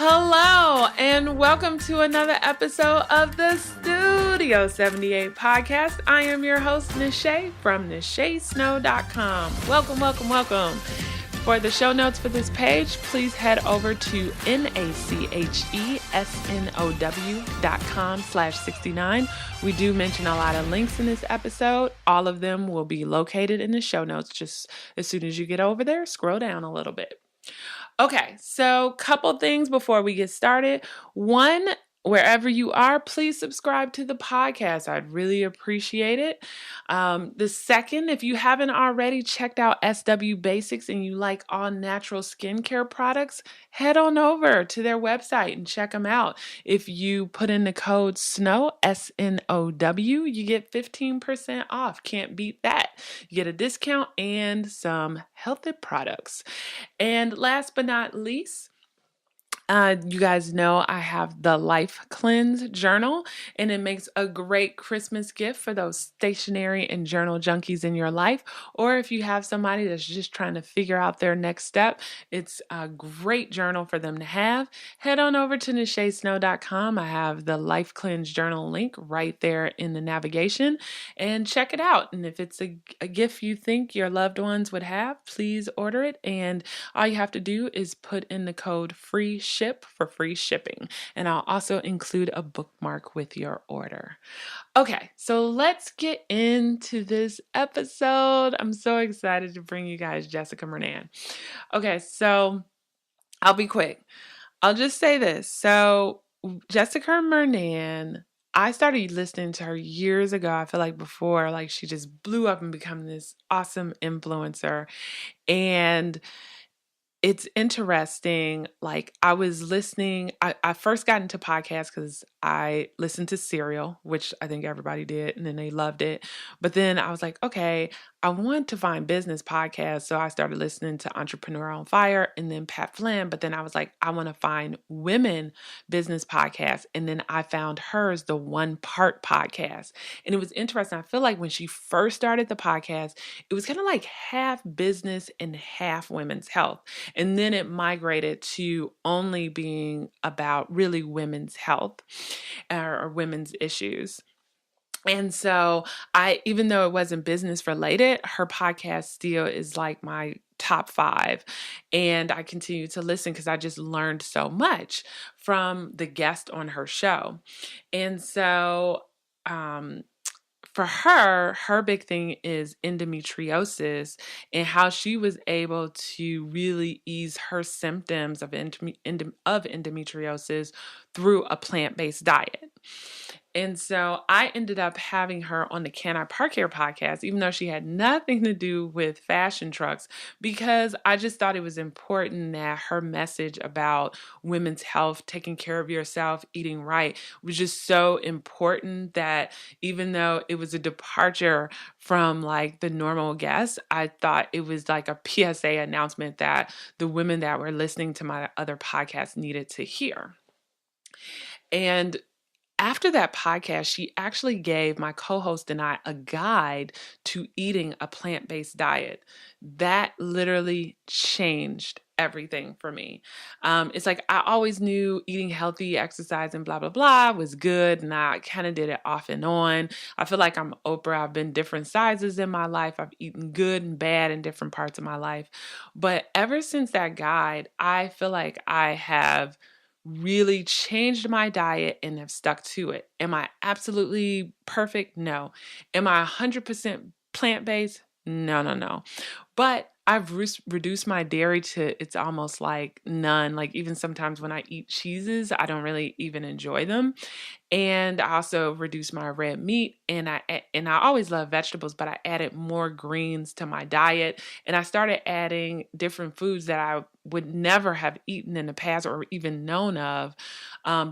Hello, and welcome to another episode of the Studio 78 podcast. I am your host, Nishay from NishaySnow.com. Welcome. For the show notes for this page, please head over to NachesNow.com/69. We do mention a lot of links in this episode. All of them will be located in the show notes. Just as soon as you get over there, scroll down a little bit. Okay, so couple things before we get started. One, wherever you are, please subscribe to the podcast. I'd really appreciate it. The second, if you haven't already checked out SW Basics and you like all natural skincare products, head on over to their website and check them out. If you put in the code SNOW, S-N-O-W, you get 15% off. Can't beat that. You get a discount and some healthy products. And last but not least, you guys know I have the Life Cleanse journal, and it makes a great Christmas gift for those stationery and journal junkies in your life. Or if you have somebody that's just trying to figure out their next step, it's a great journal for them to have. Head on over to NishaySnow.com. I have the Life Cleanse journal link right there in the navigation, and check it out. And if it's a gift you think your loved ones would have, please order it. And all you have to do is put in the code FREESHIP for free shipping. And I'll also include a bookmark with your order. Okay, so let's get into this episode. I'm so excited to bring you guys Jessica Murnane. Okay, so I'll be quick. I'll just say this. So Jessica Murnane, I started listening to her years ago. I feel like before, like she just blew up and became this awesome influencer. And it's interesting. Like I was listening, I first got into podcasts because I listened to Serial, which I think everybody did, and then they loved it. But then I was like, okay, I want to find business podcasts. So I started listening to Entrepreneur on Fire and then Pat Flynn. But then I was like, I want to find women business podcasts. And then I found hers, the One Part podcast. And it was interesting. I feel like when she first started the podcast, it was kind of like half business and half women's health. And then it migrated to only being about really women's health or women's issues. And so even though it wasn't business related, her podcast still is like my top 5. And I continue to listen because I just learned so much from the guest on her show. And so, for her big thing is endometriosis and how she was able to really ease her symptoms of endometriosis through a plant-based diet. And so I ended up having her on the Can I Park Here podcast, even though she had nothing to do with fashion trucks, because I just thought it was important that her message about women's health, taking care of yourself, eating right, was just so important that even though it was a departure from like the normal guests, I thought it was like a PSA announcement that the women that were listening to my other podcasts needed to hear. And after that podcast, she actually gave my co-host and I a guide to eating a plant-based diet. That literally changed everything for me. It's like I always knew eating healthy, exercise, and blah, blah, blah was good. And I kind of did it off and on. I feel like I'm Oprah. I've been different sizes in my life. I've eaten good and bad in different parts of my life. But ever since that guide, I feel like I have really changed my diet and have stuck to it. Am I absolutely perfect? No. Am I 100% plant-based? No. But I've reduced my dairy to it's almost like none. Like even sometimes when I eat cheeses, I don't really even enjoy them. And I also reduced my red meat, and I always love vegetables, but I added more greens to my diet, and I started adding different foods that I would never have eaten in the past or even known of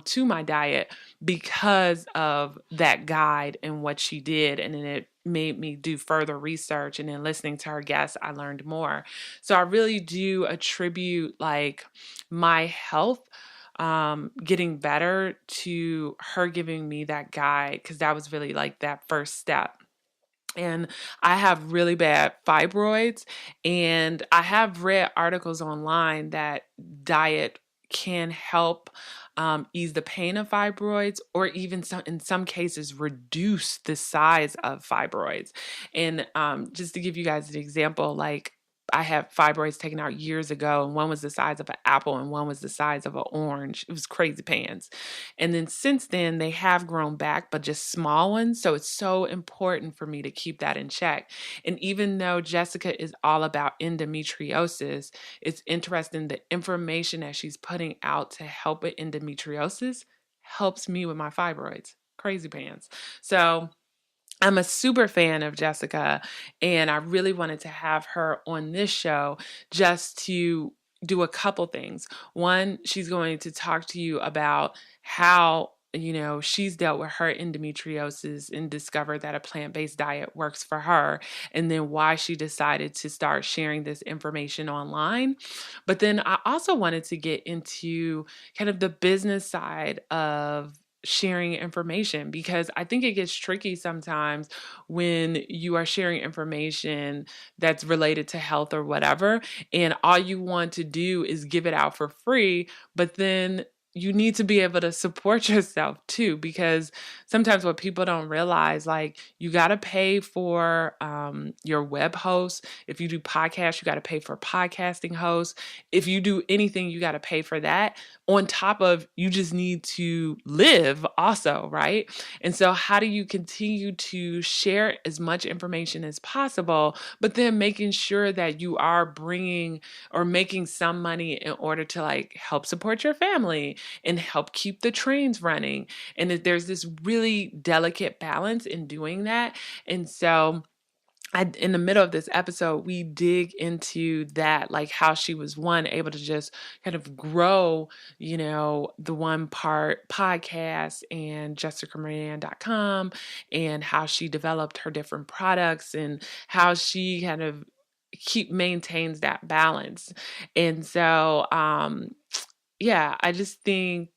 to my diet because of that guide and what she did, and then it made me do further research, and then listening to her guests, I learned more. So I really do attribute like my health getting better to her giving me that guide, because that was really like that first step. And I have really bad fibroids, and I have read articles online that diet can help ease the pain of fibroids, or even in some cases reduce the size of fibroids. And just to give you guys an example, like I had fibroids taken out years ago, and one was the size of an apple and one was the size of an orange. It was crazy pants. And then since then, they have grown back, but just small ones. So it's so important for me to keep that in check. And even though Jessica is all about endometriosis, it's interesting the information that she's putting out to help with endometriosis helps me with my fibroids. Crazy pants. So I'm a super fan of Jessica, and I really wanted to have her on this show just to do a couple things. One, she's going to talk to you about how she's dealt with her endometriosis and discovered that a plant-based diet works for her, and then why she decided to start sharing this information online. But then I also wanted to get into kind of the business side of sharing information, because I think it gets tricky sometimes when you are sharing information that's related to health or whatever, and all you want to do is give it out for free, but then you need to be able to support yourself too, because sometimes what people don't realize, like, you got to pay for your web host. If you do podcasts, you got to pay for podcasting hosts. If you do anything, you got to pay for that. On top of, you just need to live also, right? And so how do you continue to share as much information as possible, but then making sure that you are bringing or making some money in order to like help support your family and help keep the trains running? And there's this really delicate balance in doing that. And so in the middle of this episode, we dig into that, like how she was able to just kind of grow, the One Part podcast and JessicaMurnane.com, and how she developed her different products and how she kind of maintains that balance. And so, I just think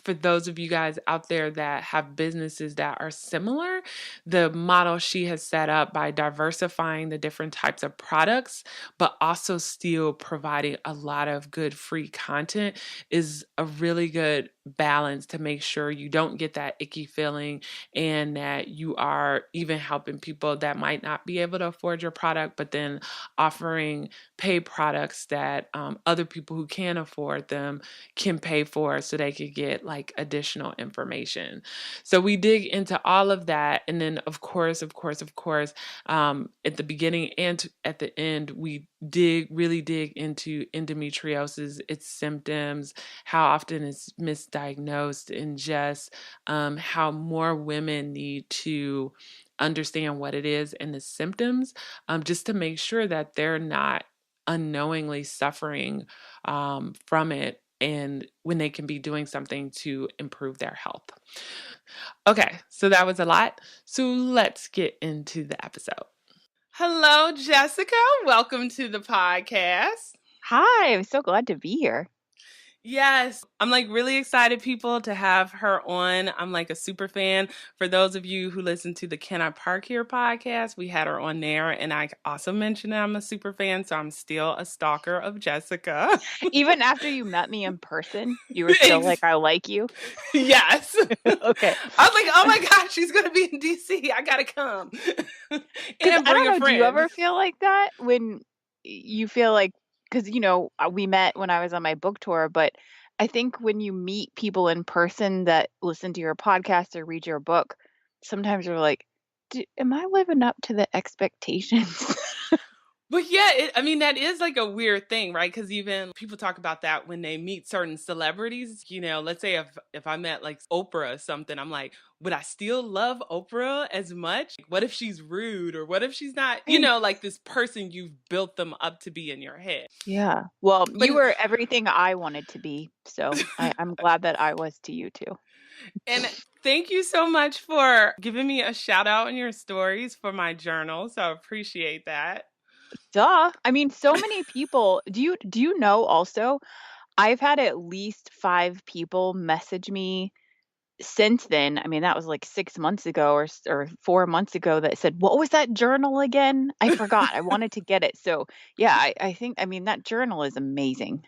for those of you guys out there that have businesses that are similar, the model she has set up by diversifying the different types of products, but also still providing a lot of good free content, is a really good balance to make sure you don't get that icky feeling, and that you are even helping people that might not be able to afford your product, but then offering paid products that other people who can afford them can pay for, so they could get like additional information. So we dig into all of that. And then of course, at the beginning and at the end, we really dig into endometriosis, its symptoms, how often it's misdiagnosed, and just how more women need to understand what it is and the symptoms, just to make sure that they're not unknowingly suffering from it, and when they can be doing something to improve their health. Okay, so that was a lot. So let's get into the episode. Hello, Jessica. Welcome to the podcast. Hi, I'm so glad to be here. Yes, I'm like really excited, people, to have her on. I'm like a super fan. For those of you who listen to the Can I Park Here podcast, we had her on there, and I also mentioned that I'm a super fan, so I'm still a stalker of Jessica. Even after you met me in person, you were still like, I like you? Yes. Okay. I was like, oh my gosh, she's going to be in DC. I got to come. And bring a friend. Do you ever feel like that when you feel like, because, we met when I was on my book tour, but I think when you meet people in person that listen to your podcast or read your book, sometimes you're like, am I living up to the expectations? But yeah, that is like a weird thing, right? Because even people talk about that when they meet certain celebrities. Let's say if I met like Oprah or something, I'm like, would I still love Oprah as much? What if she's rude, or what if she's not, like this person you've built them up to be in your head? Yeah. Well, you were everything I wanted to be. So I'm glad that I was to you too. And thank you so much for giving me a shout out in your stories for my journal. So I appreciate that. Duh. So many people. Do you know also, I've had at least 5 people message me since then. That was like 6 months ago or 4 months ago, that said, "What was that journal again? I forgot. I wanted to get it." So, yeah, I think that journal is amazing.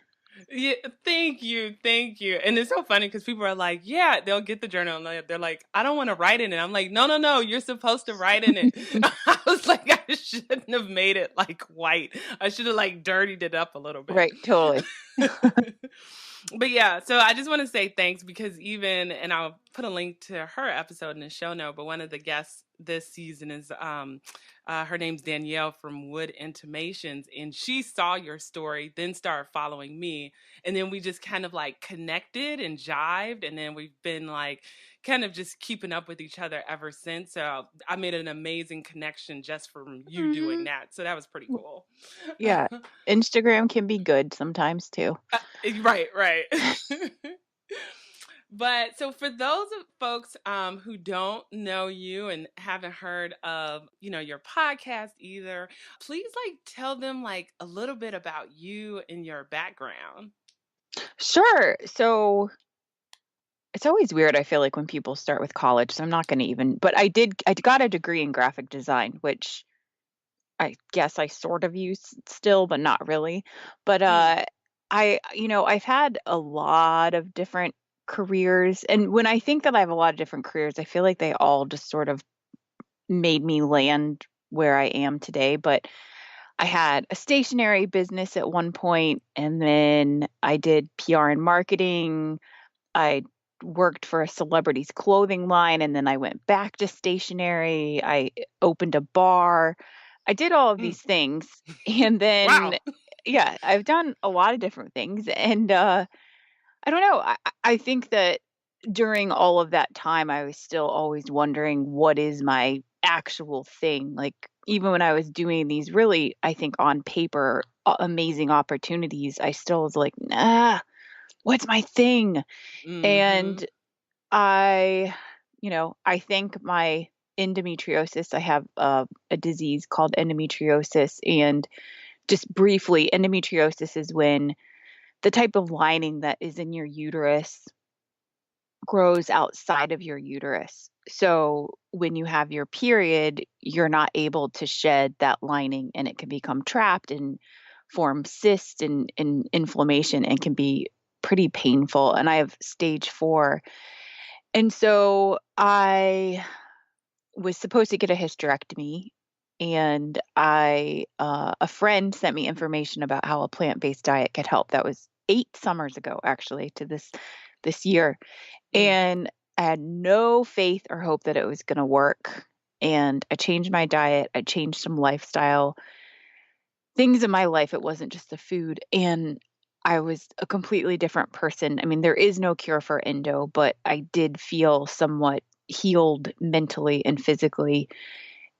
Yeah, thank you. And it's so funny because people are like, yeah, they'll get the journal and they're like, I don't want to write in it. I'm like, no, no, no, you're supposed to write in it. I was like, I shouldn't have made it like white. I should have like dirtied it up a little bit. Right, totally. But yeah, so I just want to say thanks because and I'll put a link to her episode in the show note, but one of the guests this season is her name's Danielle from Wood Intimations, and she saw your story, then started following me, and then we just kind of like connected and jived, and then we've been like kind of just keeping up with each other ever since. So I made an amazing connection just from you doing Hmm. that. So that was pretty cool. Yeah. Instagram can be good sometimes too. Right, right. But so for those of folks who don't know you and haven't heard of, your podcast either, please like tell them like a little bit about you and your background. Sure. So it's always weird, I feel like, when people start with college. So I'm not going to even, but I got a degree in graphic design, which I guess I sort of use still, but not really. But Mm, I've had a lot of different careers. And when I think that I have a lot of different careers, I feel like they all just sort of made me land where I am today. But I had a stationery business at one point, and then I did PR and marketing. I worked for a celebrity's clothing line, and then I went back to stationery. I opened a bar. I did all of mm. these things. And then, Wow. yeah, I've done a lot of different things. And I don't know. I think that during all of that time, I was still always wondering what is my actual thing. Like, even when I was doing these really, I think on paper, amazing opportunities, I still was like, nah, what's my thing? Mm-hmm. And I, I think my endometriosis, I have a disease called endometriosis. And just briefly, endometriosis is when the type of lining that is in your uterus grows outside of your uterus. So when you have your period, you're not able to shed that lining, and it can become trapped and form cysts and inflammation, and can be pretty painful. And I have stage 4. And so I was supposed to get a hysterectomy, and a friend sent me information about how a plant-based diet could help. That was 8 summers ago, actually, to this year. Mm, And I had no faith or hope that it was going to work. And I changed my diet. I changed some lifestyle things in my life. It wasn't just the food. And I was a completely different person. I mean, there is no cure for endo, but I did feel somewhat healed mentally and physically.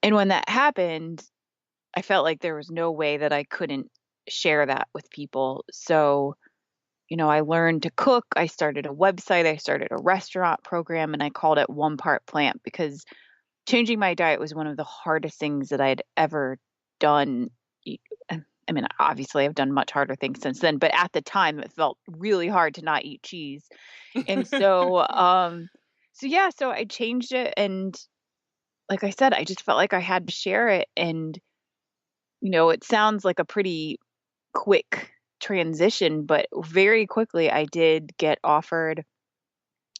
And when that happened, I felt like there was no way that I couldn't share that with people. So, I learned to cook. I started a website. I started a restaurant program, and I called it One Part Plant because changing my diet was one of the hardest things that I'd ever done. E- I mean, obviously, I've done much harder things since then, but at the time, it felt really hard to not eat cheese. And so yeah, so I changed it, and like I said, I just felt like I had to share it. And it sounds like a pretty quick transition, but very quickly I did get offered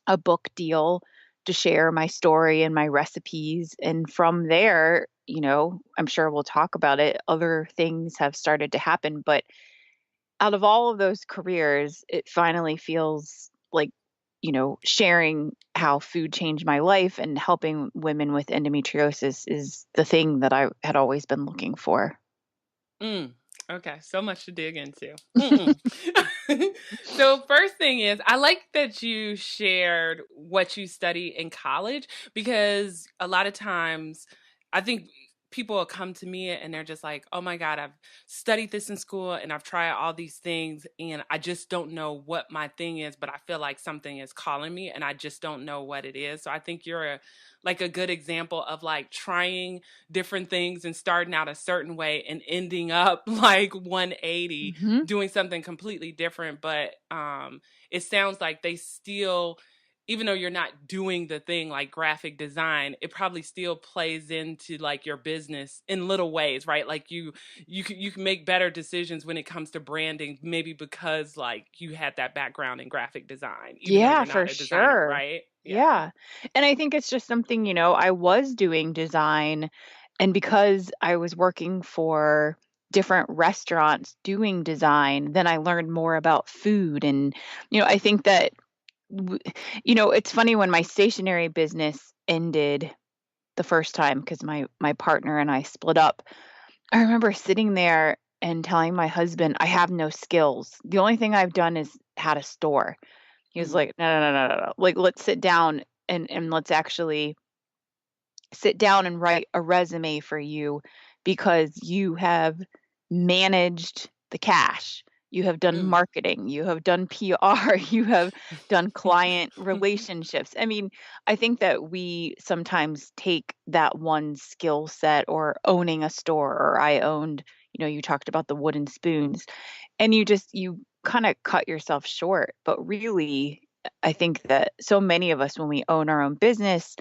a book deal to share my story and my recipes. And from there, I'm sure we'll talk about it, other things have started to happen. But out of all of those careers, it finally feels like, sharing how food changed my life and helping women with endometriosis is the thing that I had always been looking for. mm. Okay, so much to dig into. Mm-mm. So first thing is, I like that you shared what you study in college because a lot of times I think people will come to me and they're just like, "Oh my God, I've studied this in school and I've tried all these things and I just don't know what my thing is, but I feel like something is calling me and I just don't know what it is." So I think you're like a good example of like trying different things and starting out a certain way and ending up like 180 Hmm. doing something completely different, but it sounds like they still even though you're not doing the thing like graphic design, it probably still plays into like your business in little ways, right? Like you can make better decisions when it comes to branding, maybe because like you had that background in graphic design, even though Yeah, you're for not a designer, sure. right? Yeah. Yeah. And I think it's just something, I was doing design, and because I was working for different restaurants doing design, then I learned more about food. And, I think that, w- it's funny when my stationery business ended the first time because my partner and I split up. I remember sitting there and telling my husband, I have no skills. The only thing I've done is had a store. He was Mm, like, "No, no, no, no, no, no. Like, let's sit down and let's actually sit down and write a resume for you because you have managed the cash. You have done mm. marketing, you have done PR, you have done client relationships." I mean, I think that we sometimes take that one skill set, or owning a store, or I owned, you talked about the wooden spoons, and you kind of cut yourself short. But really, I think that so many of us, when we own our own business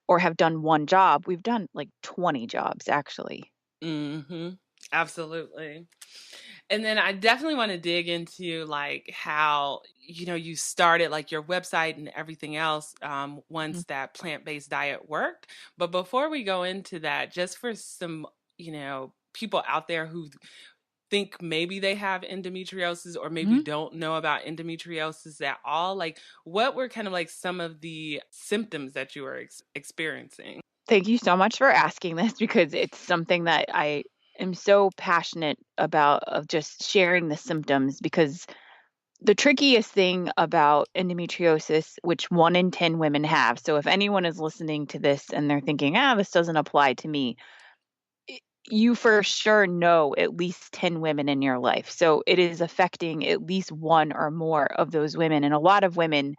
or have done one job, we've done like 20 jobs actually. Hmm. Absolutely. And then I definitely want to dig into like how you started like your website and everything else Mhm. once that plant-based diet worked. But before we go into that, just for some people out there who think maybe they have endometriosis or maybe Mhm. don't know about endometriosis at all, like what were kind of like some of the symptoms that you were experiencing? Thank you so much for asking this, because it's something that I am so passionate about, of just sharing the symptoms. Because the trickiest thing about endometriosis, which 1 in 10 women have, so if anyone is listening to this and they're thinking, this doesn't apply to me, you for sure know at least 10 women in your life. So it is affecting at least one or more of those women. And a lot of women,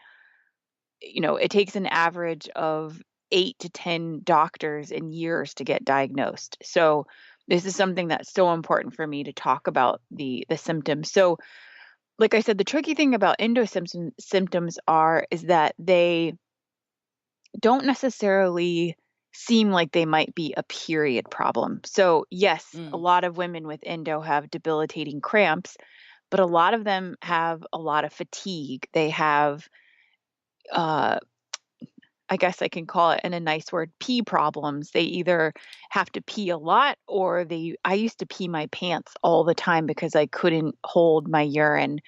it takes an average of 8 to 10 doctors and years to get diagnosed. So this is something that's so important for me to talk about, the symptoms. So like I said, the tricky thing about symptoms is that they don't necessarily seem like they might be a period problem. So, yes, a Mm, lot of women with endo have debilitating cramps, but a lot of them have a lot of fatigue. They have, uh, I guess I can call it in a nice word, pee problems. They either have to pee a lot, or I used to pee my pants all the time because I couldn't hold my urine.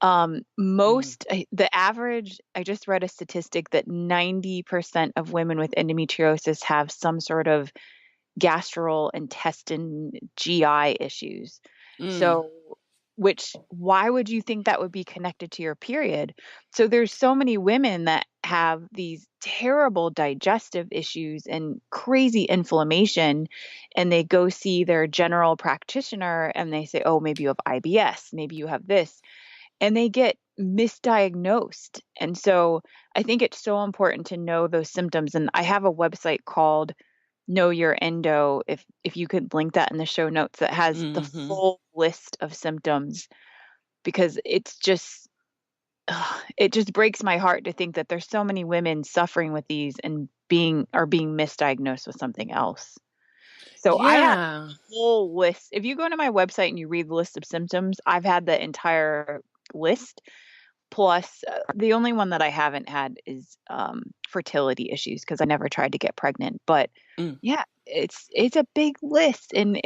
mm, The average, I just read a statistic that 90% of women with endometriosis have some sort of gastrointestinal GI issues. mm. So, why would you think that would be connected to your period? So there's so many women that have these terrible digestive issues and crazy inflammation, and they go see their general practitioner and they say, "Oh, maybe you have IBS, maybe you have this." And they get misdiagnosed. And so I think it's so important to know those symptoms. And I have a website called Know Your Endo, if you could link that in the show notes, that has the Mhm. full list of symptoms, because it just breaks my heart to think that there's so many women suffering with these and being misdiagnosed with something else. So I have Yeah. a whole list. If you go to my website and you read the list of symptoms, I've had the entire list. Plus, the only one that I haven't had is, fertility issues, because I never tried to get pregnant. But Mm. yeah, it's a big list, and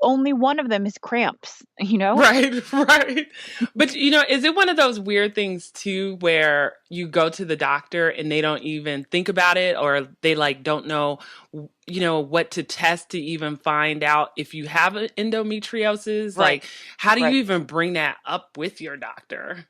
only one of them is cramps, you know? Right, right. But is it one of those weird things too where you go to the doctor and they don't even think about it, or they like don't know what to test to even find out if you have an endometriosis? Right, Like how do right. you even bring that up with your doctor?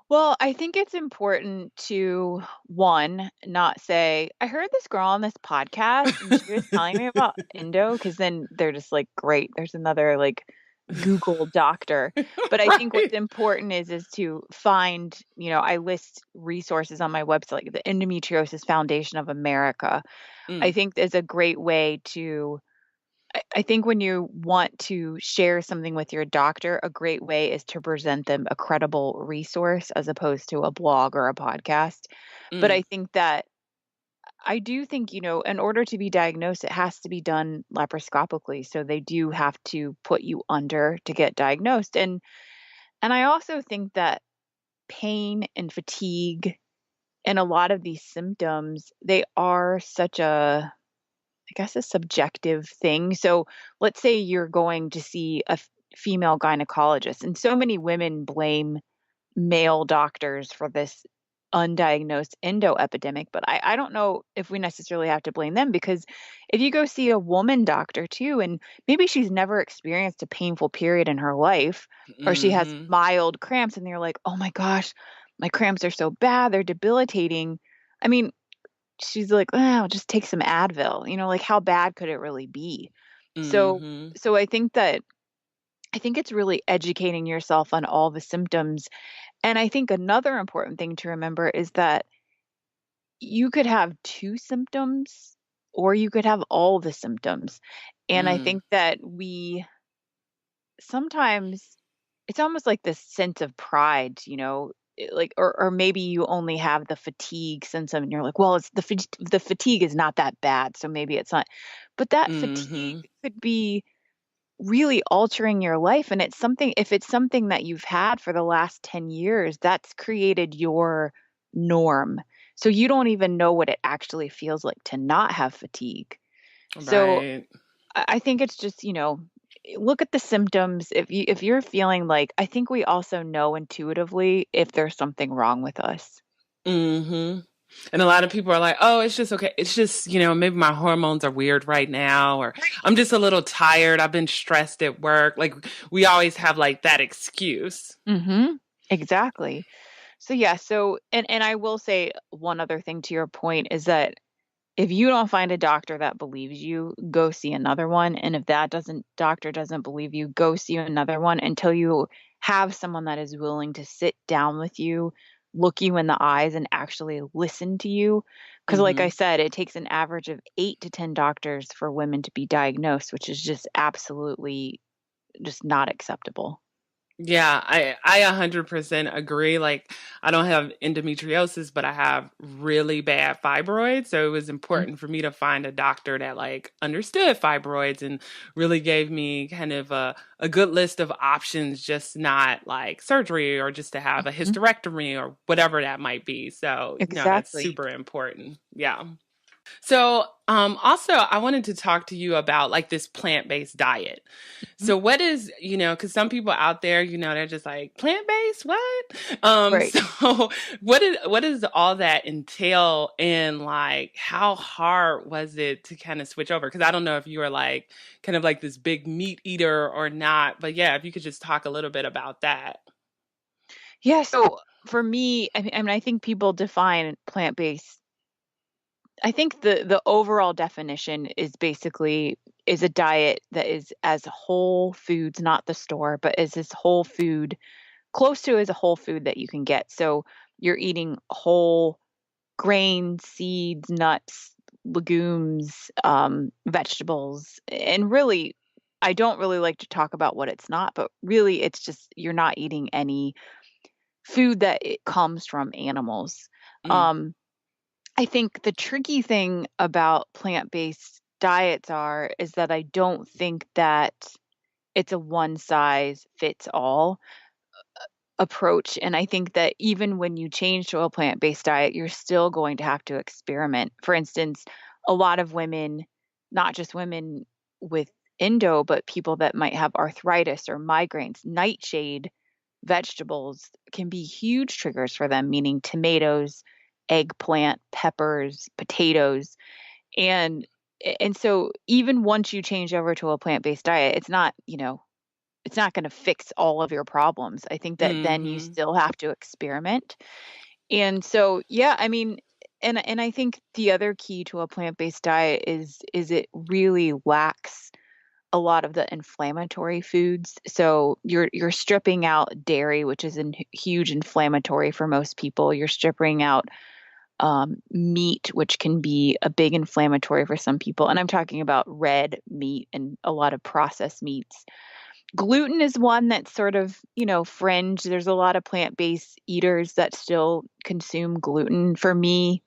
Well, I think it's important to, one, not say, "I heard this girl on this podcast and she was telling me about endo," because then they're just like, "Great, there's another like Google doctor." But I think what's Right. important is to find, I list resources on my website, like the Endometriosis Foundation of America. I Mm, think is a great way to, I think when you want to share something with your doctor, a great way is to present them a credible resource as opposed to a blog or a podcast. But Mm, I think that I do think, in order to be diagnosed, it has to be done laparoscopically. So they do have to put you under to get diagnosed. And I also think that pain and fatigue and a lot of these symptoms, they are such I guess, a subjective thing. So let's say you're going to see a female gynecologist, and so many women blame male doctors for this undiagnosed endo epidemic, but I don't know if we necessarily have to blame them because if you go see a woman doctor too, and maybe she's never experienced a painful period in her life, or she has mhm, mild cramps, and they're like, oh my gosh, my cramps are so bad, they're debilitating. I mean, she's like, "Oh, just take some Advil." Like, how bad could it really be? So mhm, so I think it's really educating yourself on all the symptoms, and I think another important thing to remember is that you could have 2 symptoms or you could have all the symptoms, and I mm, think that we sometimes it's almost like this sense of pride, like or maybe you only have the fatigue symptom and you're like, well, it's the fatigue is not that bad, so maybe it's not. But that fatigue mhm. could be really altering your life and it's something if it's something that you've had for the last 10 years, that's created your norm. So you don't even know what it actually feels like to not have fatigue. So Right. I think it's just, look at the symptoms. If you're feeling like I think we also know intuitively if there's something wrong with us. Mhm. And a lot of people are like, "Oh, it's just okay. It's just, maybe my hormones are weird right now, or I'm just a little tired. I've been stressed at work." Like we always have like that excuse. Mhm. Exactly. So yeah, and I will say one other thing to your point is that if you don't find a doctor that believes you, go see another one, and if that doesn't doctor doesn't believe you, go see another one until you have someone that is willing to sit down with you, look you in the eyes, and actually listen to you. Because, like I Mhm. said, it takes an average of 8 to 10 doctors for women to be diagnosed, which is just absolutely just not acceptable. Yeah, I 100% agree. Like I don't have endometriosis, but I have really bad fibroids, so it was Mhm, important for me to find a doctor that like understood fibroids and really gave me kind of a good list of options, just not like surgery or just to have a mhm. hysterectomy or whatever that might be. So, no, that's Exactly. super important. Yeah. So, also, I wanted to talk to you about like this plant-based diet. Mhm. So, what is, because some people out there, they're just like plant-based, what? Right. So what does all that entail, and like how hard was it to kind of switch over? Because I don't know if you were like kind of like this big meat eater or not, but yeah, if you could just talk a little bit about that. Yeah, so for me, I mean, I think people define plant-based I think the overall definition is a diet that is as whole foods, not the store, but is as whole food, close to as a whole food that you can get. So you're eating whole grains, seeds, nuts, legumes, vegetables, and really, I don't really like to talk about what it's not, but really, it's just you're not eating any food that it comes from animals. Mm, Um, I think the tricky thing about plant-based diets is that I don't think that it's a one size fits all approach, and I think that even when you change to a plant-based diet, you're still going to have to experiment. For instance, a lot of women, not just women with endo, but people that might have arthritis or migraines, nightshade vegetables can be huge triggers for them, meaning tomatoes, eggplant, peppers, potatoes. And and so even once you change over to a plant-based diet, it's not going to fix all of your problems. I think that then you mm-hmm. still have to experiment. And so yeah, I mean and I think the other key to a plant-based diet is it really lacks a lot of the inflammatory foods. So you're stripping out dairy, which is a huge inflammatory for most people. You're stripping out meat, which can be a big inflammatory for some people. And I'm talking about red meat and a lot of processed meats. Gluten is one that's sort of, fringe. There's a lot of plant-based eaters that still consume gluten. For me,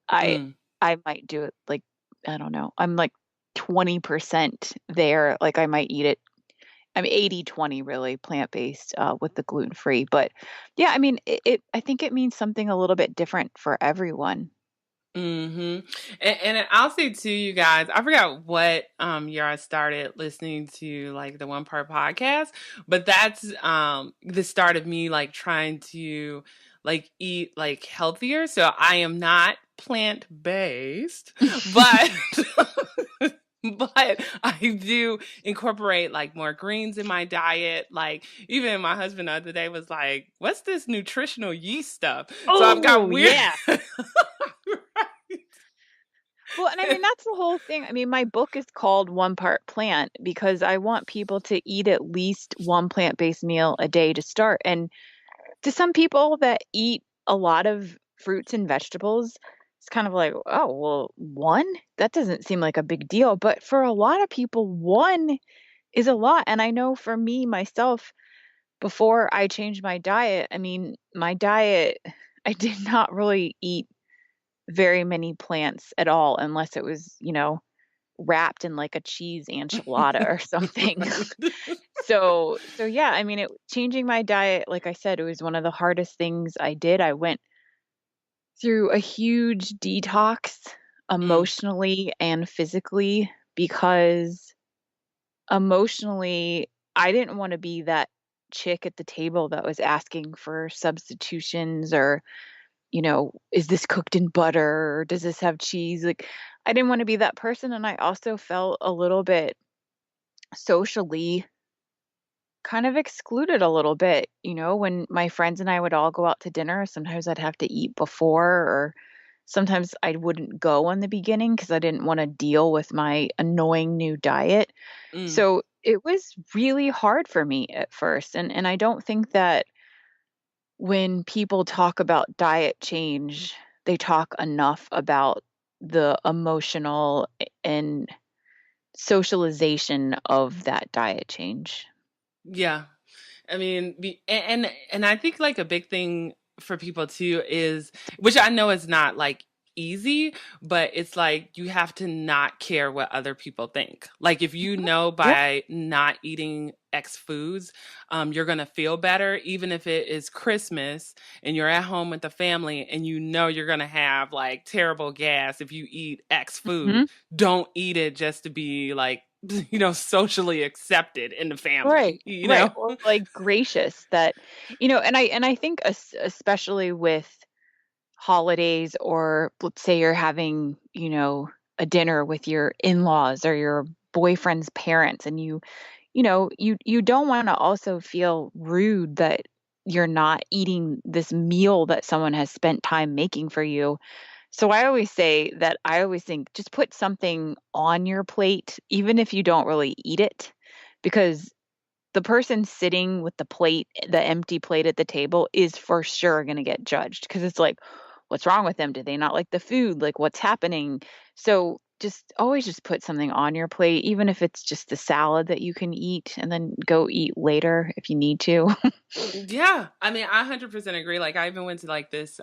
I Mm. I might do it like, I don't know. I'm like 20% there. Like I might eat it. I'm 80/20 really plant-based with the gluten-free. But yeah, I mean, I think it means something a little bit different for everyone. Mhm. And I'll say too, you guys, I forgot what year I started listening to like the One Part podcast, but that's the start of me like trying to like eat like healthier. So I am not plant-based, but but I do incorporate like more greens in my diet. Like even my husband the other day was like, "What's this nutritional yeast stuff?" So I've got Oh, weird yeah. Well, and I mean, that's the whole thing. I mean, my book is called One Part Plant because I want people to eat at least one plant-based meal a day to start. And to some people that eat a lot of fruits and vegetables, it's kind of like, oh, well, one? That doesn't seem like a big deal. But for a lot of people, one is a lot. And I know for me, myself, before I changed my diet, I mean, my diet, I did not really eat very many plants at all unless it was, wrapped in like a cheese enchilada or something. So yeah, I mean, changing my diet, like I said, it was one of the hardest things I did. I went through a huge detox Mm, emotionally and physically because emotionally, I didn't want to be that chick at the table that was asking for substitutions or, is this cooked in butter or does this have cheese? Like, I didn't want to be that person. And I also felt a little bit socially kind of excluded a little bit, when my friends and I would all go out to dinner, sometimes I'd have to eat before, or sometimes I wouldn't go in the beginning because I didn't want to deal with my annoying new diet. mm. So it was really hard for me at first. And I don't think that when people talk about diet change, they talk enough about the emotional and socialization of that diet change. Yeah. I mean, and I think like a big thing for people too is, which I know is not like easy, but it's like you have to not care what other people think. Like if you Mhm. know Yeah. by not eating X foods, you're gonna feel better, even if it is Christmas and you're at home with the family and you know you're gonna have like terrible gas if you eat X food. Mhm. Don't eat it just to be like socially accepted in the family, Right. you Right. know? Or like gracious that, and I think especially with holidays, or let's say you're having, a dinner with your in-laws or your boyfriend's parents, and you don't want to also feel rude that you're not eating this meal that someone has spent time making for you. So I always say that I always think just put something on your plate, even if you don't really eat it, because the person sitting with the empty plate at the table is for sure gonna get judged because it's like, "What's wrong with them? Do they not like the food? Like, what's happening?" So, just always just put something on your plate, even if it's just the salad that you can eat, and then go eat later if you need to. Yeah, I mean, I 100% agree. Like, I even went to like this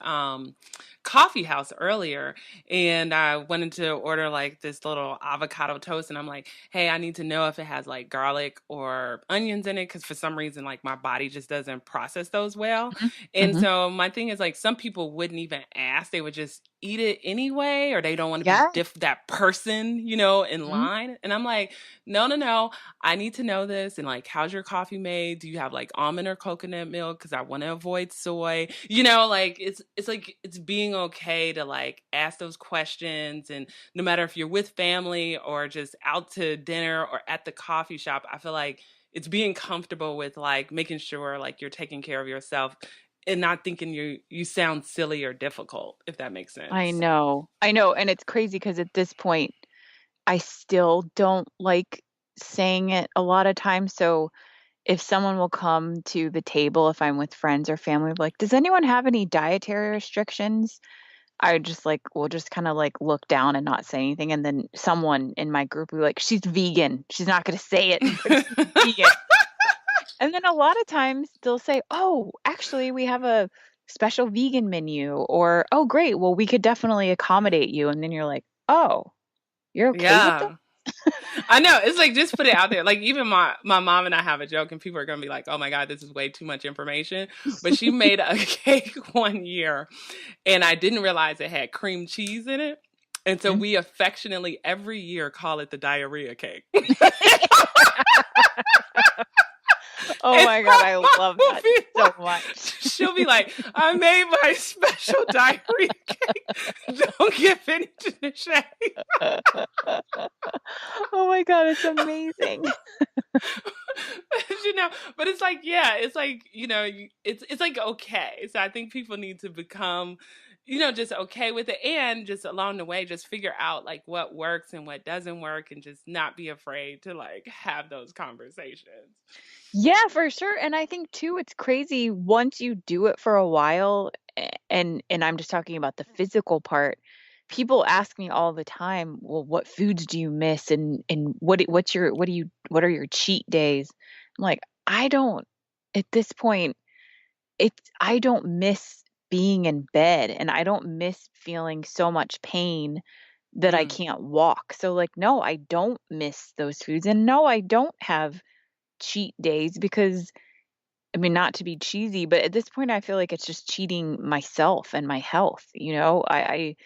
coffee house earlier, and I wanted to order like this little avocado toast, and I'm like, "Hey, I need to know if it has like garlic or onions in it, because for some reason, like my body just doesn't process those well." Mhm. And Mhm. so my thing is like, some people wouldn't even ask; they would just eat it anyway, or they don't want to be Yeah. that person, in Mhm. line. And I'm like, no, no, no. I need to know this. And like, how's your coffee made? Do you have like almond or coconut milk? Because I want to avoid soy. Like it's like it's being okay to like ask those questions. And no matter if you're with family or just out to dinner or at the coffee shop, I feel like it's being comfortable with like making sure like you're taking care of yourself and not thinking you sound silly or difficult, if that makes I sense. know. I know, and it's crazy because at this point, I still don't like saying it a lot of times, so if someone will come to the table, if I'm with friends or family, like, "Does anyone have any dietary restrictions?" I just like will just kind of like look down and not say anything. And then someone in my group will be like, she's vegan. She's not going to say it, but she's vegan. And then a lot of times they'll say, oh, actually, we have a special vegan menu, or, oh, great. Well, we could definitely accommodate you. And then you're like, oh, you're okay with that? Yeah. I know. It's like just put it out there. Like even my mom and I have a joke and people are gonna be like, "Oh my God, this is way too much information." But she made a cake one year and I didn't realize it had cream cheese in it. And so we affectionately every year call it the diarrhea cake. Oh And my God, my I mom love will that be so like, much. she'll be like, I made my special diarrhea cake. Don't give any to the shade. Oh my God, it's amazing. You know, but it's like, yeah, it's like, it's like okay. So I think people need to become, just okay with it and just along the way just figure out like what works and what doesn't work and just not be afraid to like have those conversations. Yeah, for sure. And I think too, it's crazy once you do it for a while, and I'm just talking about the physical part. People ask me all the time, well, what foods do you miss, and what are your cheat days? I'm like, I don't at this point, I don't miss being in bed, and I don't miss feeling so much pain that I Mm, can't walk. So like, no, I don't miss those foods, and no, I don't have cheat days because I mean, not to be cheesy, but at this point, I feel like it's just cheating myself and my health. It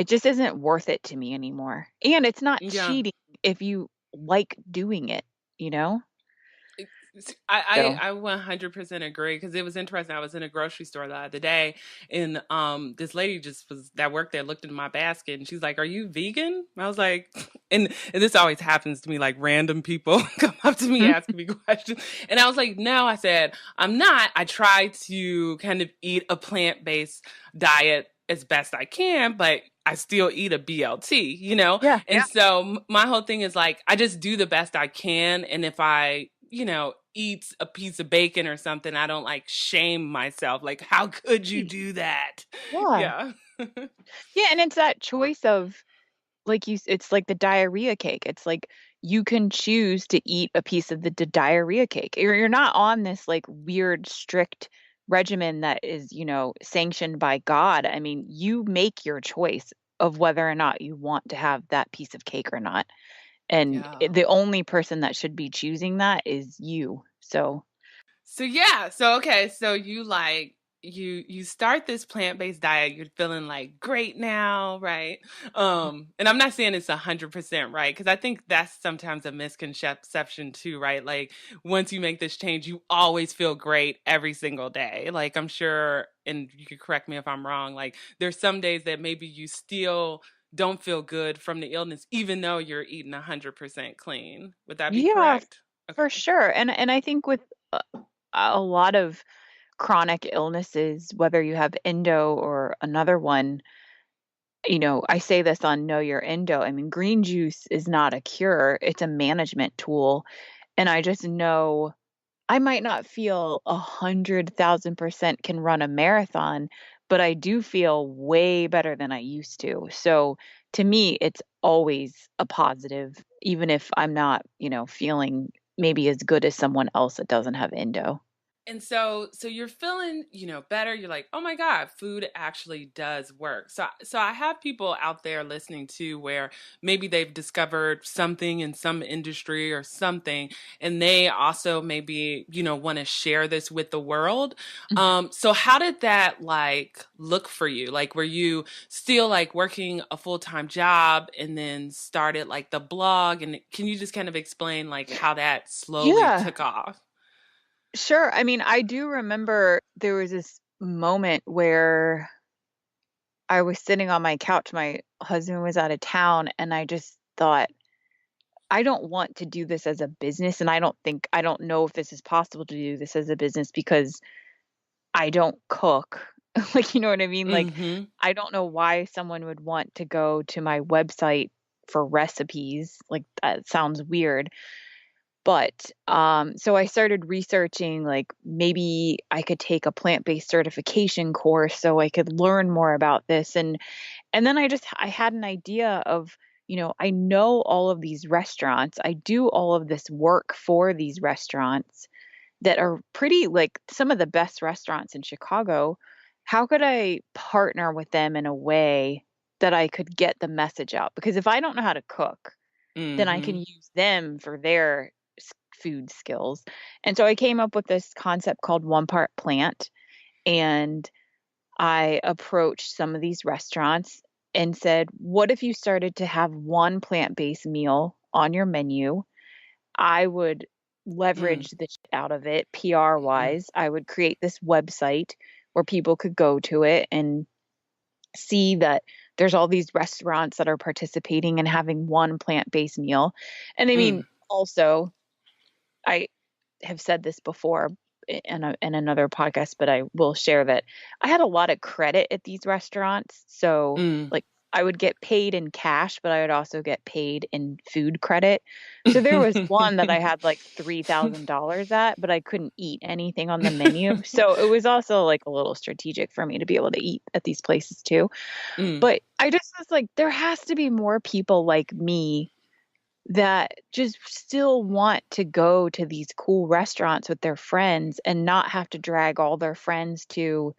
just isn't worth it to me anymore. And it's not yeah. cheating if you like doing it, you know? I, So, I 100% agree because it was interesting. I was in a grocery store the other day, and this lady just was that worked there looked in my basket, and she's like, "Are you vegan?" I was like, and this always happens to me, like random people come up to me mhm. asking me questions, and I was like, "No," I said, "I'm not. I try to kind of eat a plant-based diet as best I can, but." I still eat a BLT, Yeah. And so my whole thing is like I just do the best I can and if I, eat a piece of bacon or something, I don't like shame myself like how could you Right. do that? Yeah. Yeah. Yeah. And it's that choice of, it's like the diarrhea cake. It's like you can choose to eat a piece of the diarrhea cake. You're not on this like weird, strict regimen that is, sanctioned by God. I mean, you make your choice of whether or not you want to have that piece of cake or not. And Yeah. the only person that should be choosing that is you. So, So yeah, so okay, so you like you start this plant-based diet, you're feeling like great now, right? And I'm not saying it's 100% right because I think that's sometimes a misconception too, right? Like once you make this change, you always feel great every single day. Like I'm sure and you could correct me if I'm wrong, like there's some days that maybe you still don't feel good from the illness even though you're eating 100% clean. Would that be yeah, correct? for Okay. sure. And I think with a lot of chronic illnesses, whether you have endo or another one, I say this on Know Your Endo. I mean, green juice is not a cure, it's a management tool. And I just know I might not feel 100,000% can run a marathon, but I do feel way better than I used to. So to me, it's always a positive, even if I'm not, feeling maybe as good as someone else that doesn't have endo. And so you're feeling, better. You're like, "Oh my God, food actually does work." So I have people out there listening to where maybe they've discovered something in some industry or something and they also maybe, want to share this with the world. So how did that like look for you? Like were you still like working a full-time job and then started like the blog and can you just kind of explain like how that slowly Yeah. took off? Sure. I mean, I do remember there was this moment where I was sitting on my couch. My husband was out of town, and I just thought, I don't want to do this as a business. And I don't know if this is possible to do this as a business because I don't cook. Like, you know what I mean? Like, Mhm. I don't know why someone would want to go to my website for recipes. Like, that sounds weird. But so I started researching like maybe I could take a plant-based certification course so I could learn more about this. And then I had an idea of, I know all of these restaurants. I do all of this work for these restaurants that are pretty like some of the best restaurants in Chicago. How could I partner with them in a way that I could get the message out? Because if I don't know how to cook, then I can Mm-hmm. use them for their food skills. And so I came up with this concept called One Part Plant. And I approached some of these restaurants and said, what if you started to have one plant-based meal on your menu? I would Mm, leverage the shit out of it PR mm, wise. I would create this website where people could go to it and see that there's all these restaurants that are participating and having one plant-based meal. And I mean, mm, also, I have said this before in another podcast, but I will share that I had a lot of credit at these restaurants. So, mm. like, I would get paid in cash, but I would also get paid in food credit. So there was one that I had like $3,000 at, but I couldn't eat anything on the menu. So it was also like a little strategic for me to be able to eat at these places too. Mm, But I just was like, there has to be more people like me that just still want to go to these cool restaurants with their friends and not have to drag all their friends to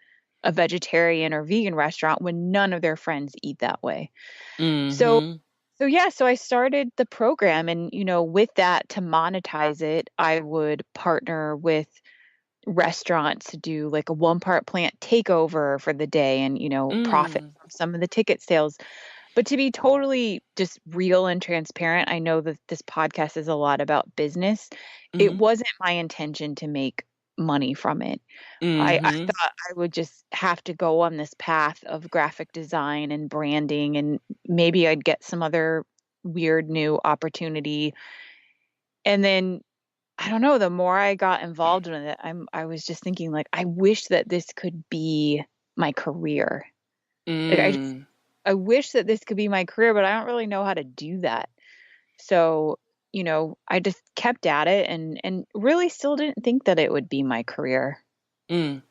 a vegetarian or vegan restaurant when none of their friends eat that way. So mm-hmm. so yeah, so I started the program and with that to monetize it, I would partner with restaurants to do like a one part plant takeover for the day and profit Mm, from some of the ticket sales. But to be totally just real and transparent, I know that this podcast is a lot about business. It mm-hmm. wasn't my intention to make money from it. I Mm-hmm. thought I would just have to go on this path of graphic design and branding, and maybe I'd get some other weird new opportunity. And then I don't know, the more I got involved in it, I was just thinking like I wish that this could be my career. Like Mm. I wish that this could be my career, but I don't really know how to do that. So, I just kept at it and really still didn't think that it would be my career. Mm.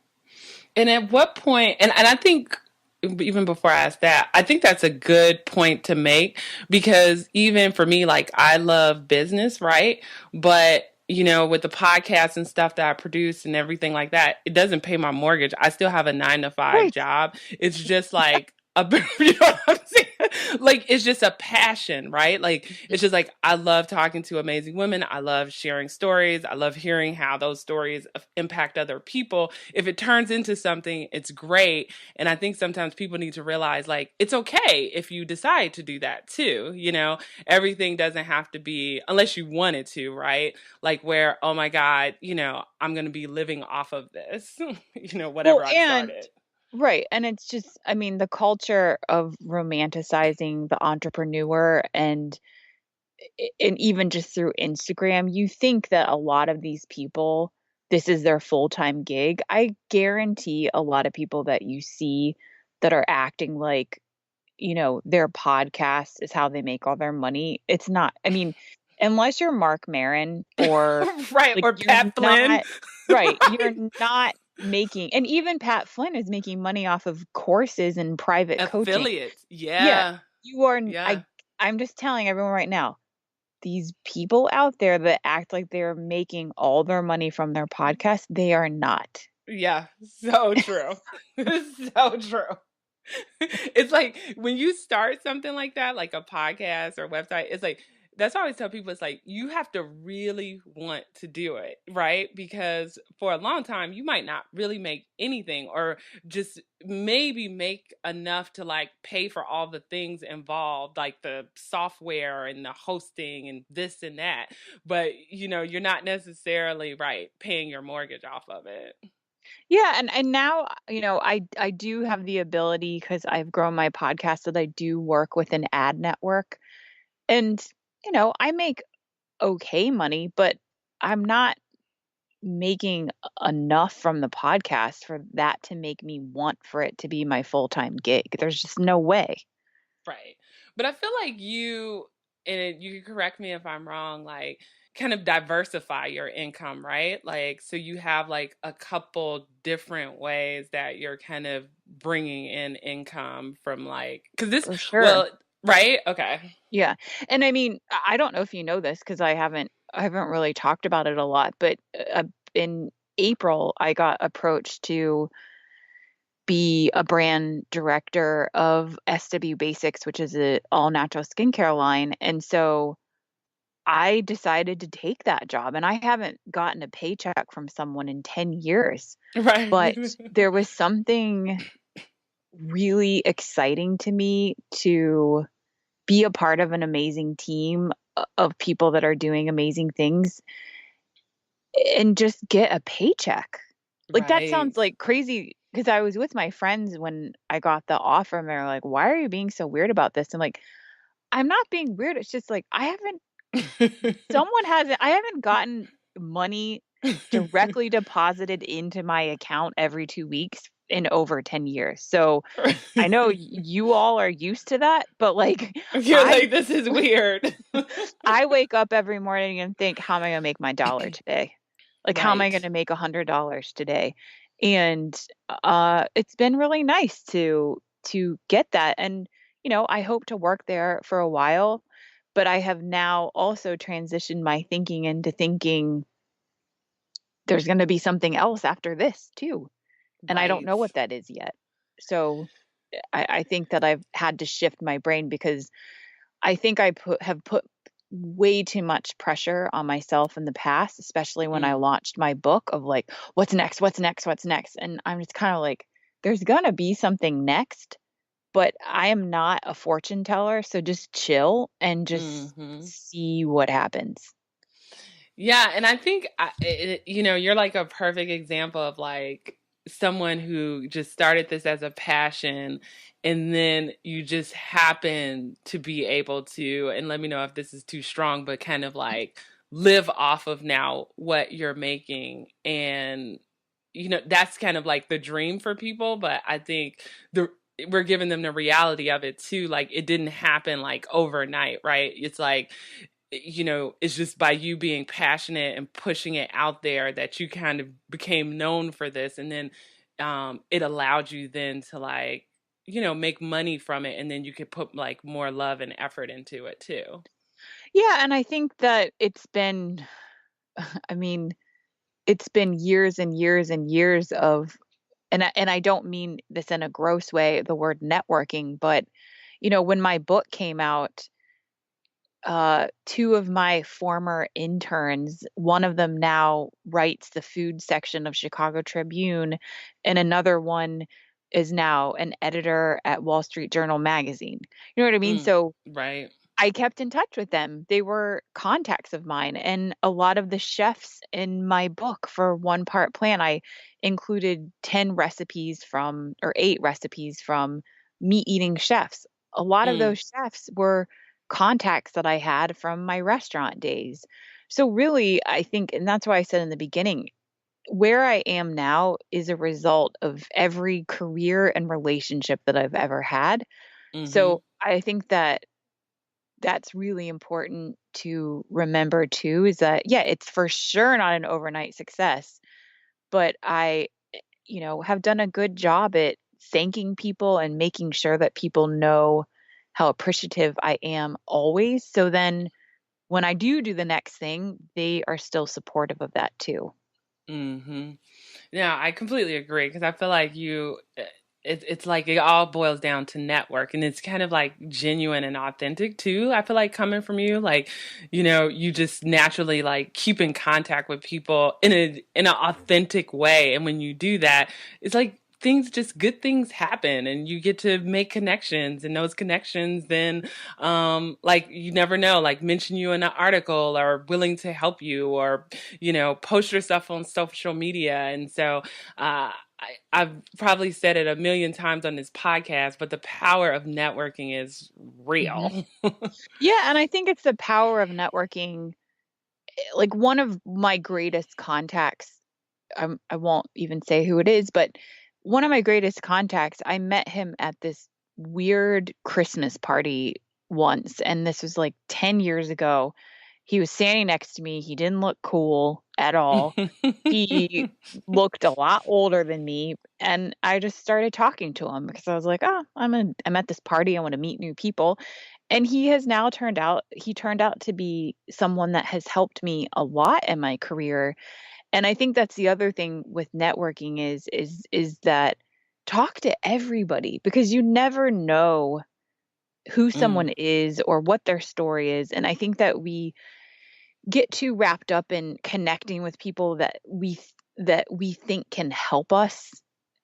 And at what point, and I think even before I ask that, I think that's a good point to make because even for me, like I love business, right? But with the podcast and stuff that I produce and everything like that, it doesn't pay my mortgage. I still have a 9 to 5 Right. job. It's just like you know what I'm saying? Like it's just a passion, right? Like it's just like I love talking to amazing women. I love sharing stories. I love hearing how those stories impact other people. If it turns into something, it's great. And I think sometimes people need to realize like it's okay if you decide to do that too. Everything doesn't have to be unless you wanted to, right? Like where, oh my God, I'm going to be living off of this, Well, whatever I've and started. right. And it's just, I mean, the culture of romanticizing the entrepreneur and even just through Instagram, you think that a lot of these people, this is their full-time gig. I guarantee a lot of people that you see that are acting like, their podcast is how they make all their money. It's not. I mean, unless you're Mark Maron or Right. like Or you're Pat Flynn. not right, you're not making, and even Pat Flynn is making money off of courses and private coaching. Affiliates. Yeah, Yeah. you are Yeah. I'm just telling everyone right now, these people out there that act like they're making all their money from their podcast, they are not. Yeah. So true. So true. It's like when you start something like that, like a podcast or website, it's like that's why I always tell people it's like you have to really want to do it, right? Because for a long time you might not really make anything or just maybe make enough to like pay for all the things involved, like the software and the hosting and this and that. But you're not necessarily right paying your mortgage off of it. Yeah, and now, I do have the ability because I've grown my podcast that I do work with an ad network. And, I make okay money, but I'm not making enough from the podcast for that to make me want for it to be my full-time gig. There's just no way. Right. But I feel like you, and you can correct me if I'm wrong, like kind of diversify your income, right? Like, so you have like a couple different ways that you're kind of bringing in income from like, because this, For sure. well, right? Okay. Yeah. And I mean, I don't know if you know this because I haven't really talked about it a lot, but in April I got approached to be a brand director of SW Basics, which is a all natural skincare line. And so I decided to take that job, and I haven't gotten a paycheck from someone in 10 years, but Right. there was something really exciting to me to be a part of an amazing team of people that are doing amazing things and just get a paycheck. Like, that sounds Right. like crazy because I was with my friends when I got the offer, and they're like, "Why are you being so weird about this?" I'm like, "I'm not being weird. It's just like I haven't gotten money directly deposited into my account every 2 weeks in over 10 years." So, I know you all are used to that, but, like, You're I like, this is weird. I wake up every morning and think, "How am I gonna make my dollar today? Like, how am I Right. gonna make $100 today?" And, it's been really nice to get that, and, I hope to work there for a while, but I have now also transitioned my thinking into thinking there's gonna be something else after this too, and I don't Right. know what that is yet. So, I think that I've had to shift my brain because I think have put way too much pressure on myself in the past, especially when I Mm. launched my book of like, what's next? What's next? What's next? And I'm just kind of like, there's gonna be something next, but I am not a fortune teller, so just chill and just Mhm. see what happens. Yeah, and I think you're like a perfect example of like someone who just started this as a passion and then you just happen to be able to, and let me know if this is too strong, but kind of like live off of now what you're making. And that's kind of like the dream for people, but I think the we're giving them the reality of it too. Like it didn't happen like overnight, right? It's like it's just by you being passionate and pushing it out there that you kind of became known for this. And then it allowed you then to like, make money from it. And then you could put like more love and effort into it too. Yeah, and I think that I mean, it's been years and years and years of, and I don't mean this in a gross way, the word networking, but when my book came out, two of my former interns, one of them now writes the food section of Chicago Tribune, and another one is now an editor at Wall Street Journal magazine. You know what I mean? Mm, So right. I kept in touch with them. They were contacts of mine, and a lot of the chefs in my book for One Part Plant, I included 10 recipes from, or 8 recipes from meat eating chefs. A lot of Mm, those chefs were contacts that I had from my restaurant days. So really, I think, and that's why I said in the beginning, where I am now is a result of every career and relationship that I've ever had. mm-hmm. So I think that that's really important to remember too, is that, yeah, it's for sure not an overnight success, but I, have done a good job at thanking people and making sure that people know how appreciative I am always. So then when I do the next thing, they are still supportive of that too. Mm-hmm. Yeah, I completely agree because I feel like it's like it all boils down to network and it's kind of like genuine and authentic too. I feel like coming from you, like, you just naturally like keep in contact with people in an authentic way. And when you do that, it's like good things happen and you get to make connections and those connections then like you never know, like mention you in an article or willing to help you or post your stuff on social media. And so I've probably said it a million times on this podcast, but the power of networking is Hmm. real. Yeah. And I think it's the power of networking. Like, one of my greatest contacts, I won't even say who it is, but one of my greatest contacts, I met him at this weird Christmas party once, and this was like 10 years ago. He was standing next to me. He didn't look cool at all. He looked a lot older than me, and I just started talking to him because I was like, "Oh, I'm at this party. I want to meet new people." And he turned out to be someone that has helped me a lot in my career. And I think that's the other thing with networking is that talk to everybody because you never know who someone Mm, is or what their story is. And I think that we get too wrapped up in connecting with people that we think can help us.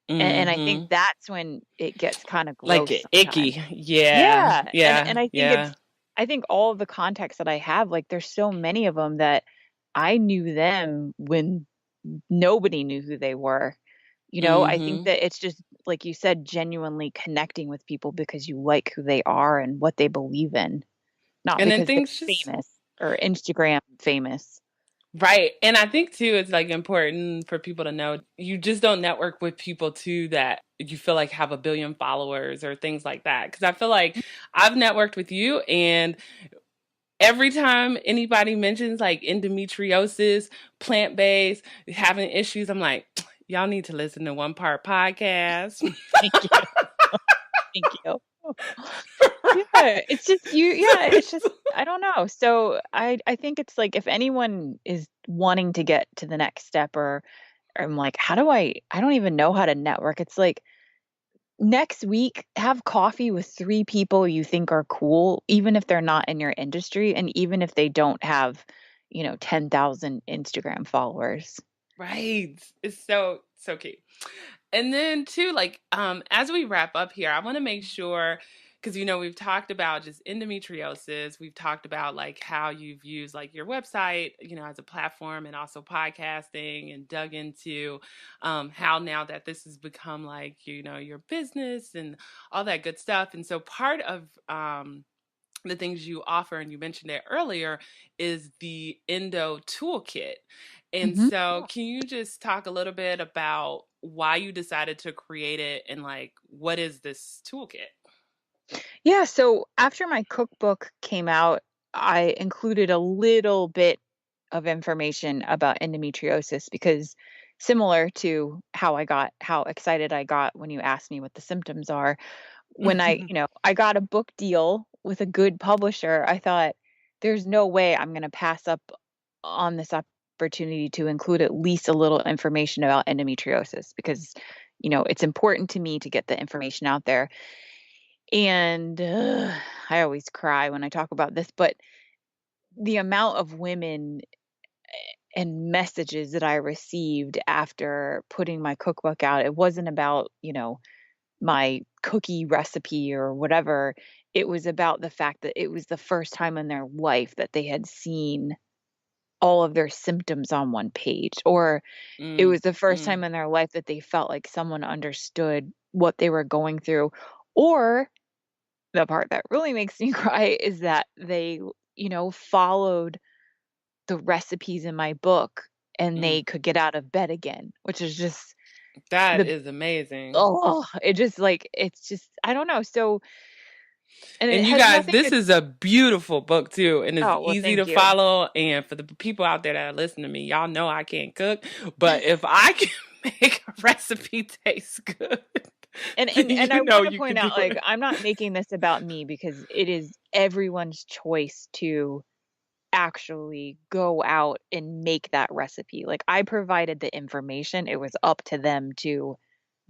And I think mhm. that's when it gets kind of Like gross sometimes. icky. Yeah. Yeah, Yeah. and Yeah. I think all of the contacts that I have, like, there's so many of them that I knew them when nobody knew who they were. I think Mhm. that it's just, like you said, genuinely connecting with people because you like who they are and what they believe in, not And then because they're things just famous or Instagram famous. right. And I think too it's like important for people to know you just don't network with people too that you feel like have a billion followers or things like that. Cause I feel like I've networked with you and every time anybody mentions like endometriosis, plant based, having issues, I'm like, y'all need to listen to One Part Podcast. Thank you. Thank you. Yeah, it's just it's just I don't know. So I think it's like if anyone is wanting to get to the next step or I'm like, how do I don't even know how to network. It's like next week have coffee with 3 people you think are cool, even if they're not in your industry and even if they don't have, 10,000 Instagram followers. Right. It's so key. And then too, like, as we wrap up here, I want to make sure because we've talked about just endometriosis, we've talked about like how you've used like your website, as a platform and also podcasting and dug into how now that this has become like, your business and all that good stuff. And so part of the things you offer, and you mentioned it earlier, is the Endo Toolkit. And Mhm. so, can you just talk a little bit about why you decided to create it and like what is this toolkit? Yeah, so after my cookbook came out, I included a little bit of information about endometriosis because similar to how excited I got when you asked me what the symptoms are, when I got a book deal with a good publisher, I thought there's no way I'm going to pass up on this opportunity to include at least a little information about endometriosis because it's important to me to get the information out there. And I always cry when I talk about this, but the amount of women and messages that I received after putting my cookbook out, it wasn't about, my cookie recipe or whatever. It was about the fact that it was the first time in their life that they had seen all of their symptoms on one page, or it Mm, was the first mm, time in their life that they felt like someone understood what they were going through, or the part that really makes me cry is that they, followed the recipes in my book and mm. they could get out of bed again, which is just That the is amazing. oh, it just like it's just I don't know. So and it And you has guys, nothing this to is a beautiful book too, and it's oh, well, easy to thank you. follow. And for the people out there that are listening to me, y'all know I can't cook, but if I can make a recipe taste good, And then and and I you wanna you can point do out, like, it. I'm not making this about me because it is everyone's choice to actually go out and make that recipe. Like, I provided the information, it was up to them to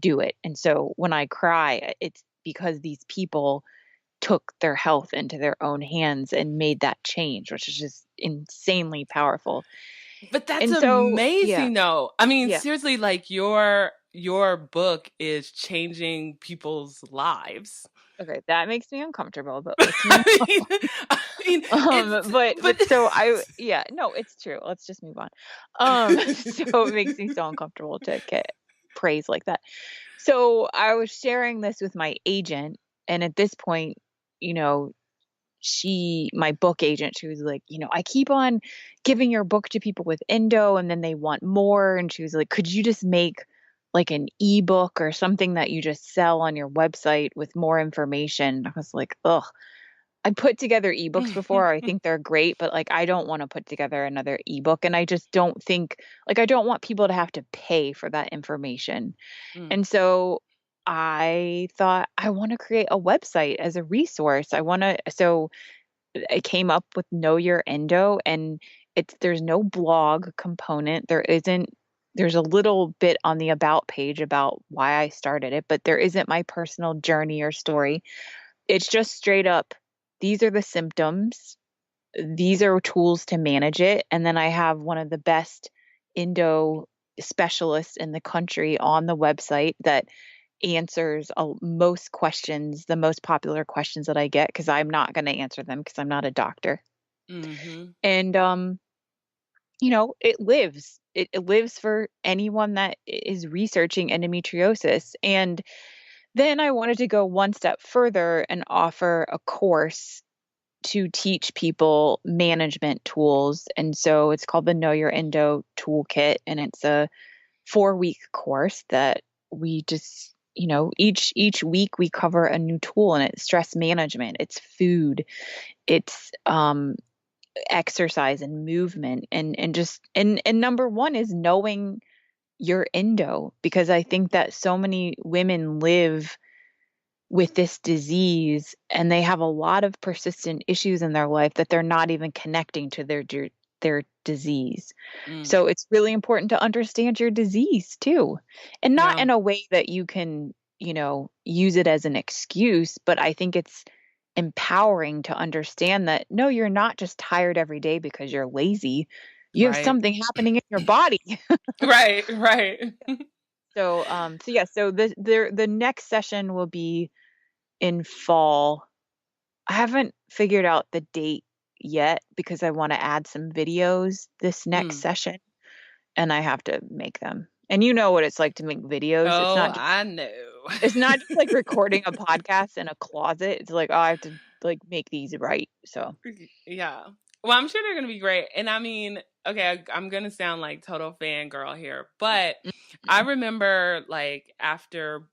do it. And so when I cry, it's because these people took their health into their own hands and made that change, which is just insanely powerful. But that's And so yeah, amazing though. I mean, yeah. seriously, like your book is changing people's lives. Okay, that makes me uncomfortable, but let's move I mean, I mean, it's but so I yeah, no, it's true. Let's just move on. So it makes me so uncomfortable to get praise like that. So I was sharing this with my agent, and at this point, you know, my book agent, she was like, I keep on giving your book to people with endo and then they want more. And she was like, could you just make like an ebook or something that you just sell on your website with more information? I was like, ugh. I put together ebooks before. I think they're great, but like I don't want to put together another ebook. And I just don't think like I don't want people to have to pay for that information. Mm, And so I thought I want to create a website as a resource. So I came up with Know Your Endo, and there's no blog component. There's a little bit on the about page about why I started it, but there isn't my personal journey or story. It's just straight up, these are the symptoms, these are tools to manage it. And then I have one of the best endo specialists in the country on the website that answers most questions, the most popular questions that I get, because I'm not going to answer them because I'm not a doctor. mm-hmm. And, it lives. It lives for anyone that is researching endometriosis. And then I wanted to go one step further and offer a course to teach people management tools. And so it's called the Know Your Endo Toolkit. And it's a 4-week course that we just, each week we cover a new tool, and it's stress management, it's food, it's exercise and movement, and number one is knowing your endo, because I think that so many women live with this disease and they have a lot of persistent issues in their life that they're not even connecting to their disease. Mm. So it's really important to understand your disease too. And not Yeah, in a way that you can, use it as an excuse, but I think it's empowering to understand that no, you're not just tired every day because you're lazy. You have right. something happening in your body. Right, right. So the next session will be in fall. I haven't figured out the date yet because I want to add some videos this next Mm. session, and I have to make them. And you know what it's like to make videos. It's Oh, not just I know. like recording a podcast in a closet. It's like, oh, I have to like make these right. So Yeah. Well, I'm sure they're gonna be great. And I mean, okay, I'm gonna sound like total fangirl here, but I Mhm. remember like after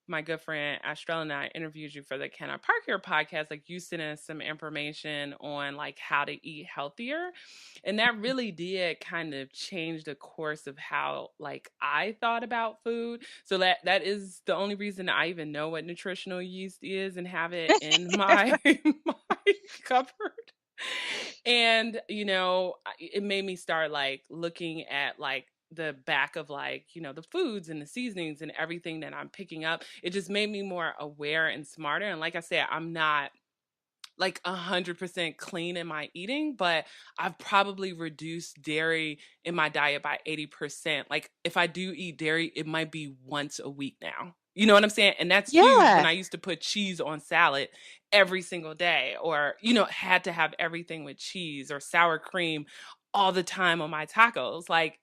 my good friend Astrella and I interviewed you for the Can I Park Here podcast, like you sent us some information on like how to eat healthier. And that really did kind of change the course of how like I thought about food. So that is the only reason I even know what nutritional yeast is and have it in my my cupboard. And it made me start like looking at like the back of like the foods and the seasonings and everything that I'm picking up. It just made me more aware and smarter. And like I said, I'm not like 100% clean in my eating, but I've probably reduced dairy in my diet by 80%. Like if I do eat dairy, it might be once a week now. You know what I'm saying? And that's huge when Yeah. I used to put cheese on salad every single day, or had to have everything with cheese or sour cream all the time on my tacos. Like,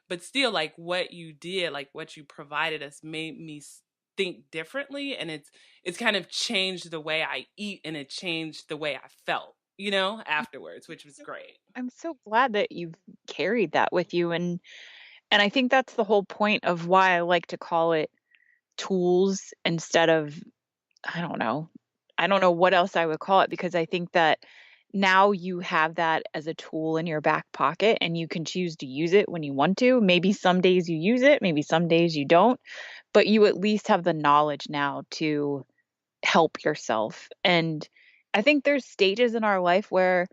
but still like what you did, like what you provided us made me think differently, and it's kind of changed the way I eat, and it changed the way I felt, afterwards, which was So great. I'm so glad that you've carried that with you, and I think that's the whole point of why I like to call it tools instead of, I don't know. I don't know what else I would call it, because I think that now you have that as a tool in your back pocket and you can choose to use it when you want to. Maybe some days you use it, maybe some days you don't, but you at least have the knowledge now to help yourself. And I think there's stages in our life where,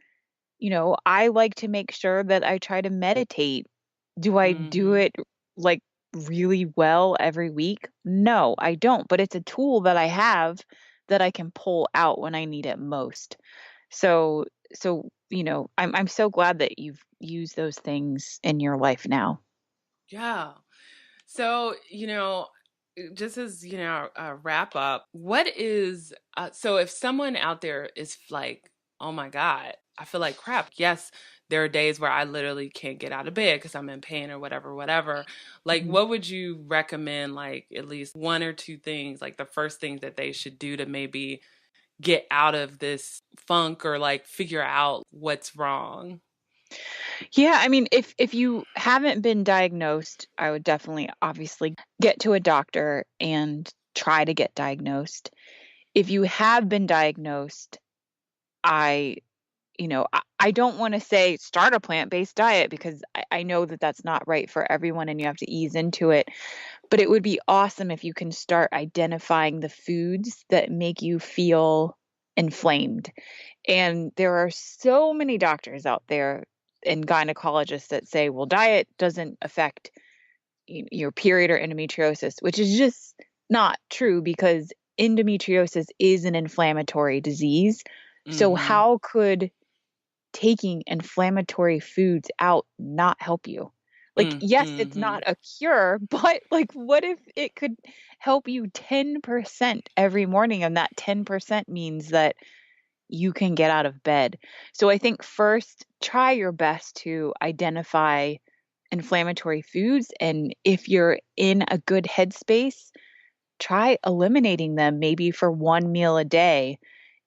I like to make sure that I try to meditate. Do I do Mhm. it like really well every week? No, I don't, but it's a tool that I have that I can pull out when I need it most. So I'm so glad that you've used those things in your life now. Yeah. So, just as, a wrap up, what is, so if someone out there is like, oh my God, I feel like crap. Yes, there are days where I literally can't get out of bed because I'm in pain or whatever, whatever. Like, Mhm. what would you recommend, like, at least one or two things, like the first things that they should do to maybe get out of this funk or like figure out what's wrong? Yeah, I mean, if you haven't been diagnosed, I would definitely obviously get to a doctor and try to get diagnosed. if you have been diagnosed, I I don't want to say start a plant-based diet because I know that that's not right for everyone and you have to ease into it. But it would be awesome if you can start identifying the foods that make you feel inflamed. And there are so many doctors out there and gynecologists that say, well, diet doesn't affect your period or endometriosis, which is just not true because endometriosis is an inflammatory disease. So, Mm-hmm. how could taking inflammatory foods out not help you? Like, yes, it's Mm-hmm. not a cure, but like, what if it could help you 10% every morning? And that 10% means that you can get out of bed. So I think first, try your best to identify inflammatory foods. And if you're in a good headspace, try eliminating them maybe for one meal a day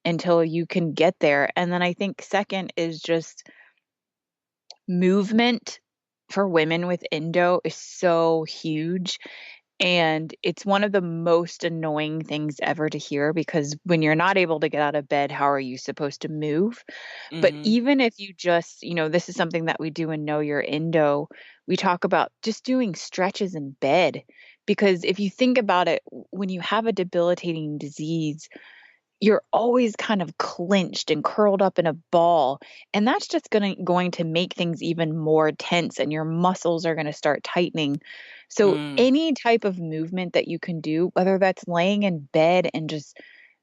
until you can get there. And then I think second is just movement for women with endo is so huge. And it's one of the most annoying things ever to hear because when you're not able to get out of bed, how are you supposed to move? But Mm-hmm. even if you just, this is something that we do in Know Your Endo, we talk about just doing stretches in bed. Because if you think about it, when you have a debilitating disease, you're always kind of clenched and curled up in a ball. And that's just going to make things even more tense and your muscles are going to start tightening. So Mm. any type of movement that you can do, whether that's laying in bed and just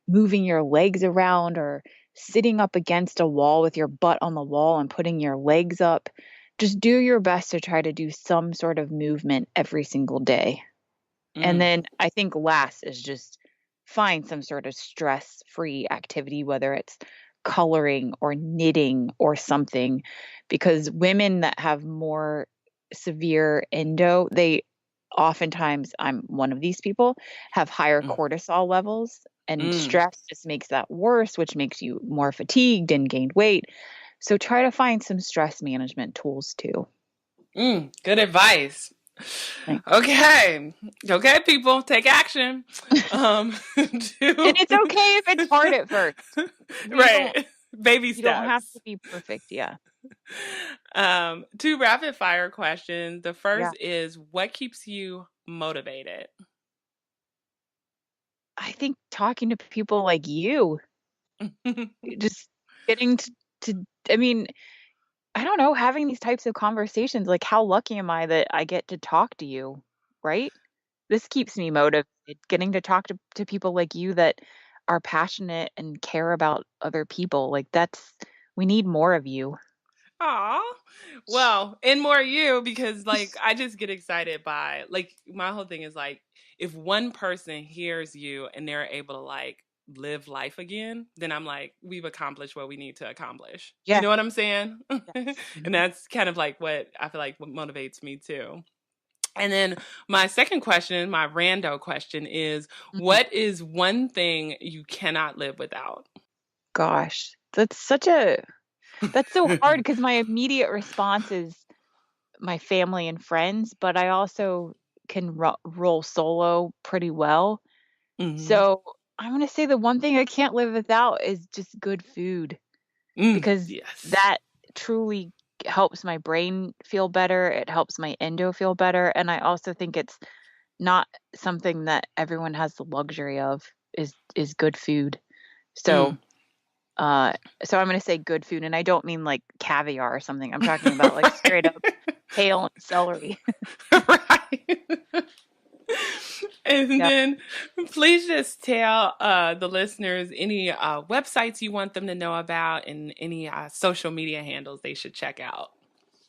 moving your legs around or sitting up against a wall with your butt on the wall and putting your legs up, just do your best to try to do some sort of movement every single day. And Mm. then I think last is just find some sort of stress-free activity, whether it's coloring or knitting or something, because women that have more severe endo, they oftentimes, I'm one of these people, have higher Mm. cortisol levels, and Mm. stress just makes that worse, which makes you more fatigued and gained weight. So try to find some stress management tools too. Mm. Good advice. Like, Okay. Okay, people, take action. and Do it's okay if it's hard at first. We don't right. Baby You don't have steps. to be perfect, yeah. Two rapid fire questions. The Yeah. first is what keeps you motivated? I think talking to people like you, just getting to I mean, I don't know, having these types of conversations, like, how lucky am I that I get to talk to you, right? This keeps me motivated, getting to talk to people like you that are passionate and care about other people, like, we need more of you. Aw. Well, and more you because like I just get excited by like my whole thing is like if one person hears you and they're able to like live life again, then I'm like, we've accomplished what we need to accomplish. You Yeah. know what I'm saying? Yes. And Mhm. that's kind of like what I feel like what motivates me too. And then my second question, my rando question is Mhm. what is one thing you cannot live without? Gosh, that's so hard because my immediate response is my family and friends, but I also can roll solo pretty well. Mhm. So I'm going to say the one thing I can't live without is just good food Mm, because yes. that truly helps my brain feel better. It helps my endo feel better. And I also think it's not something that everyone has the luxury of is good food. So Mm. uh so I'm going to say good food and I don't mean like caviar or something. I'm talking about like straight up kale and celery. Right. And Yeah. then please just tell the listeners any websites you want them to know about and any social media handles they should check out.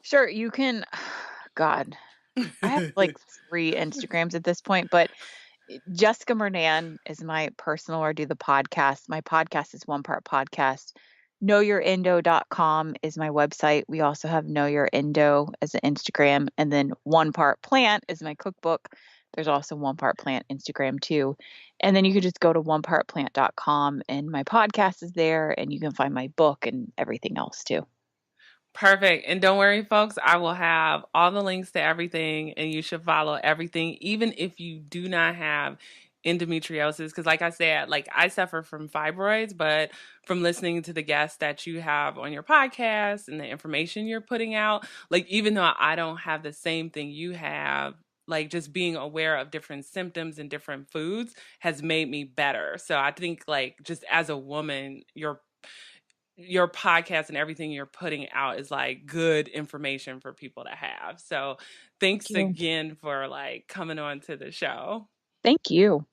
Sure, you can God, I have like 3 Instagrams at this point, but Jessica Murnane is my personal or do the podcast. My podcast is One Part Podcast. KnowYourEndo.com is my website. We also have Know Your Endo as an Instagram. And then One Part Plant is my cookbook. There's also One Part Plant Instagram too. And then you can just go to onepartplant.com and my podcast is there and you can find my book and everything else too. Perfect. And don't worry, folks, I will have all the links to everything, and you should follow everything, even if you do not have endometriosis, because like I said, like I suffer from fibroids, but from listening to the guests that you have on your podcast and the information you're putting out, like even though I don't have the same thing you have, like just being aware of different symptoms and different foods has made me better. So I think like just as a woman, your podcast and everything you're putting out is like good information for people to have. So Thank thanks you. again for like coming on to the show. Thank you.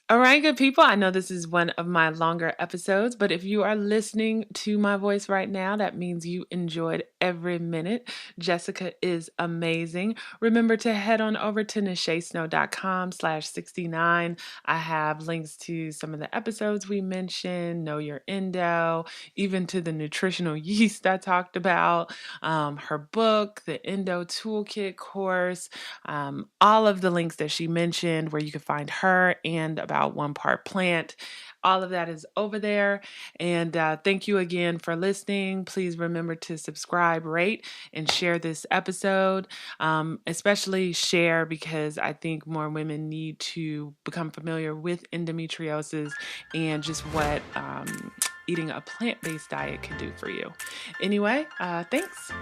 All right, good people. I know this is one of my longer episodes, but if you are listening to my voice right now, that means you enjoyed every minute. Jessica is amazing. Remember to head on over to nashasnow.com/69. I have links to some of the episodes we mentioned, Know Your Endo, even to the nutritional yeast I talked about, her book, the Endo Toolkit course, all of the links that she mentioned where you can find her and about One Part Plant. All of that is over there. And thank you again for listening. Please remember to subscribe, rate, and share this episode. Especially share because I think more women need to become familiar with endometriosis and just what eating a plant-based diet can do for you. Anyway, thanks.